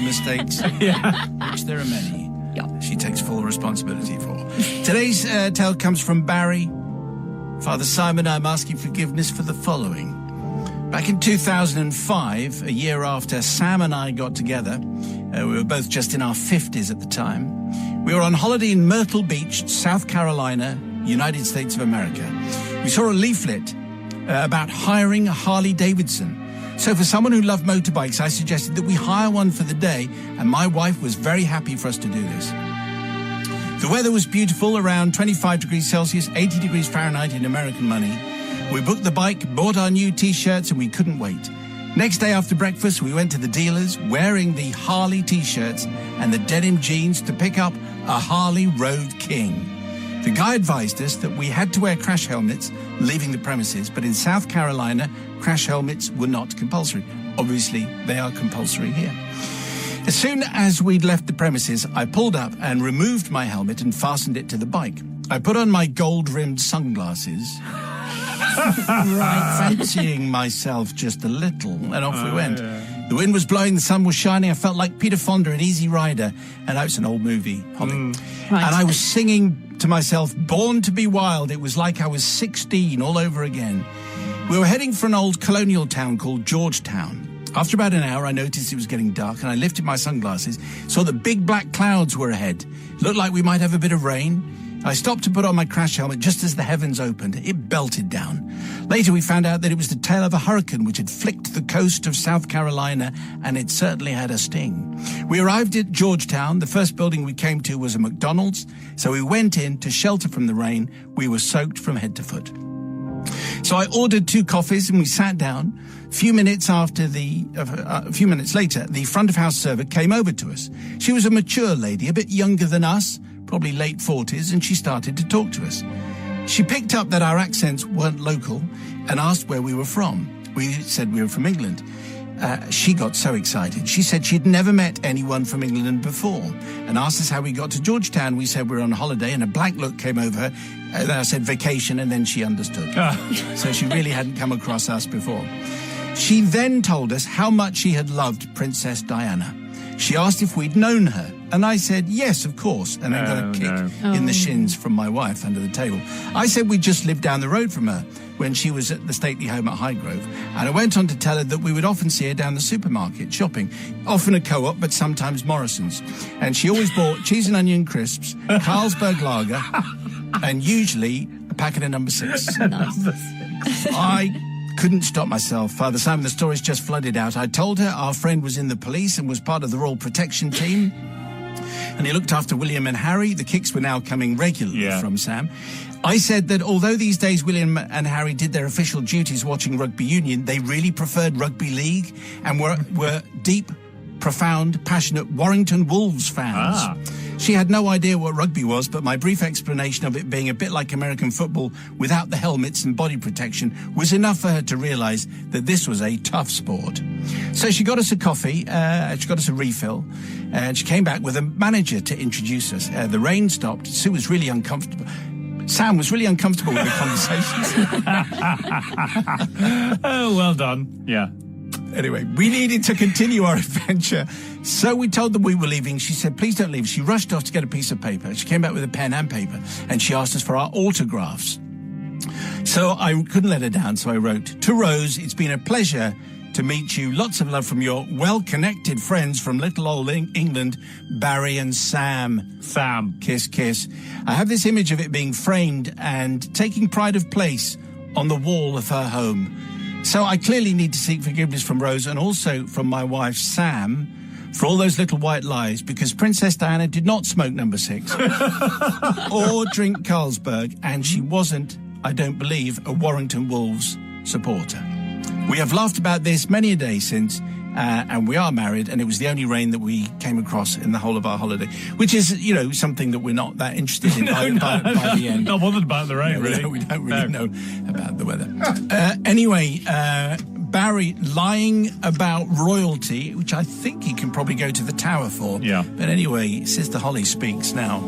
mistakes, which there are many. Yep. She takes full responsibility for. Today's tale comes from Barry. Father Simon, I'm asking forgiveness for the following. Back in 2005, a year after Sam and I got together, we were both just in our 50s at the time. We were on holiday in Myrtle Beach, South Carolina, United States of America. We saw a leaflet about hiring a Harley Davidson. So for someone who loved motorbikes, I suggested that we hire one for the day, and my wife was very happy for us to do this. The weather was beautiful, around 25 degrees Celsius, 80 degrees Fahrenheit in American money. We booked the bike, bought our new T-shirts, and we couldn't wait. Next day after breakfast, we went to the dealers wearing the Harley T-shirts and the denim jeans to pick up a Harley Road King. The guy advised us that we had to wear crash helmets leaving the premises, but in South Carolina, crash helmets were not compulsory. Obviously, they are compulsory here. As soon as we'd left the premises, I pulled up and removed my helmet and fastened it to the bike. I put on my gold-rimmed sunglasses, fancying myself just a little, and off we went. The wind was blowing, the sun was shining. I felt like Peter Fonda in Easy Rider, and it's an old movie, Holly. Right. And I was singing to myself, Born to be Wild. It was like I was 16 all over again. We were heading for an old colonial town called Georgetown. After about an hour, I noticed it was getting dark, and I lifted my sunglasses, saw that big black clouds were ahead. It looked like we might have a bit of rain. I stopped to put on my crash helmet just as the heavens opened. It belted down. Later, we found out that it was the tail of a hurricane which had flicked the coast of South Carolina, and it certainly had a sting. We arrived at Georgetown. The first building we came to was a McDonald's, so we went in to shelter from the rain. We were soaked from head to foot. So I ordered 2 coffees and we sat down. A few minutes later, the front of house server came over to us. She was a mature lady, a bit younger than us, probably late 40s, and she started to talk to us. She picked up that our accents weren't local and asked where we were from. We said we were from England. She got so excited. She said she'd never met anyone from England before and asked us how we got to Georgetown. We said we were on holiday, and a blank look came over her. And I said vacation, and then she understood. So she really hadn't come across us before. She then told us how much she had loved Princess Diana. She asked if we'd known her, and I said, yes, of course, and I got a kick in the shins from my wife under the table. I said we just lived down the road from her when she was at the stately home at Highgrove, and I went on to tell her that we would often see her down the supermarket shopping, often a Co-op, but sometimes Morrison's, and she always bought cheese and onion crisps, Carlsberg lager, and usually a packet of number 6. I couldn't stop myself. Father Simon, the stories just flooded out. I told her our friend was in the police and was part of the Royal Protection Team, and he looked after William and Harry. The kicks were now coming regularly from Sam. I said that although these days William and Harry did their official duties watching rugby union, they really preferred rugby league and were deep, profound, passionate Warrington Wolves fans. She had no idea what rugby was, but my brief explanation of it being a bit like American football without the helmets and body protection was enough for her to realise that this was a tough sport. So she got us a coffee, she got us a refill, and she came back with a manager to introduce us. The rain stopped. Sue was really uncomfortable. Sam was really uncomfortable with the conversations. Oh, well done. Yeah. Anyway, we needed to continue our adventure, so we told them we were leaving. She said, please don't leave. She rushed off to get a piece of paper. She came back with a pen and paper, and she asked us for our autographs. So I couldn't let her down, so I wrote, to Rose, it's been a pleasure to meet you. Lots of love from your well-connected friends from little old England, Barry and Sam. Sam. Kiss, kiss. I have this image of it being framed and taking pride of place on the wall of her home. So I clearly need to seek forgiveness from Rose and also from my wife, Sam, for all those little white lies, because Princess Diana did not smoke number 6 or drink Carlsberg, and she wasn't, I don't believe, a Warrington Wolves supporter. We have laughed about this many a day since, and we are married, and it was the only rain that we came across in the whole of our holiday, which is, something that we're not that interested in by the end. Not bothered about the rain, really. We don't really know about the weather. Anyway, Barry lying about royalty, which I think he can probably go to the Tower for. Yeah. But anyway, Sister Holly speaks now.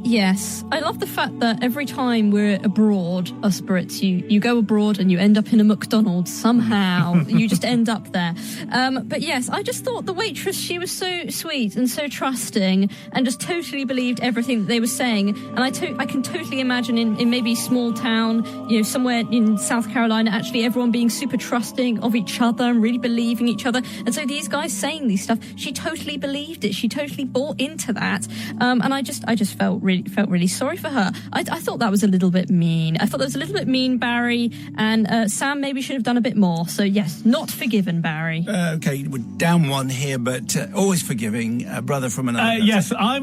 Yes. I love the fact that every time we're abroad, us Brits, you go abroad and you end up in a McDonald's somehow. You just end up there. But yes, I just thought the waitress, she was so sweet and so trusting and just totally believed everything that they were saying. And I can totally imagine in maybe small town, somewhere in South Carolina, actually everyone being super trusting of each other and really believing each other. And so these guys saying these stuff, she totally believed it. She totally bought into that. And I just felt really sorry for her. I thought that was a little bit mean. I thought that was a little bit mean, Barry, and Sam maybe should have done a bit more. So yes, not forgiven, Barry. Okay, we're down one here, but always forgiving a brother from another. Yes, I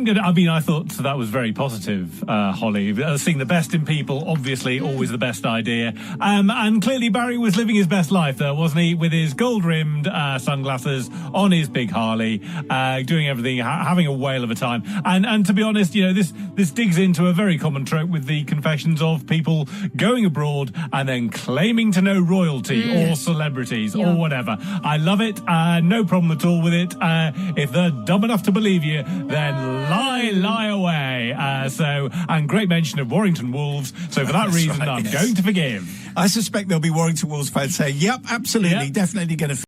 thought that was very positive, Holly. Seeing the best in people, obviously, always the best idea. And clearly Barry was living his best life there, wasn't he? With his gold-rimmed sunglasses on his big Harley, doing everything, having a whale of a time. And to be honest, this digs into a very common trope with the confessions of people going abroad and then claiming to know royalty or celebrities or whatever. I love it. No problem at all with it. If they're dumb enough to believe you, then lie away. And great mention of Warrington Wolves. So for that reason, I'm going to forgive. I suspect there'll be Warrington Wolves fans saying, yep, absolutely, definitely going to